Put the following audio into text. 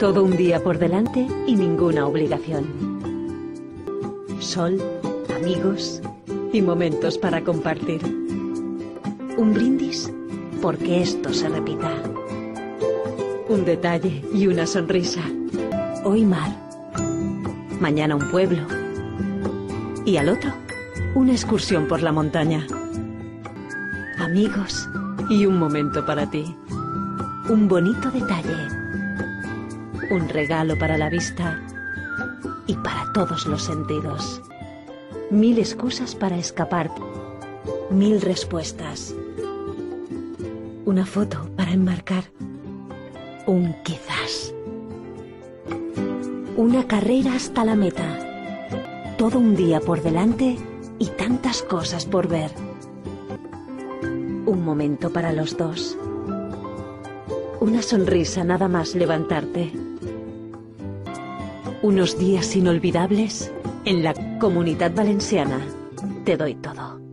Todo un día por delante y ninguna obligación. Sol, amigos y momentos para compartir. Un brindis porque esto se repita. Un detalle y una sonrisa. Hoy mar. Mañana un pueblo. Y al otro, una excursión por la montaña. Amigos y un momento para ti. Un bonito detalle. Un regalo para la vista y para todos los sentidos. 1000 excusas para escapar. 1000 respuestas. Una foto para enmarcar. Un quizás. Una carrera hasta la meta. Todo un día por delante y tantas cosas por ver. Un momento para los dos. Una sonrisa nada más levantarte. Unos días inolvidables en la Comunitat Valenciana. Te doy todo.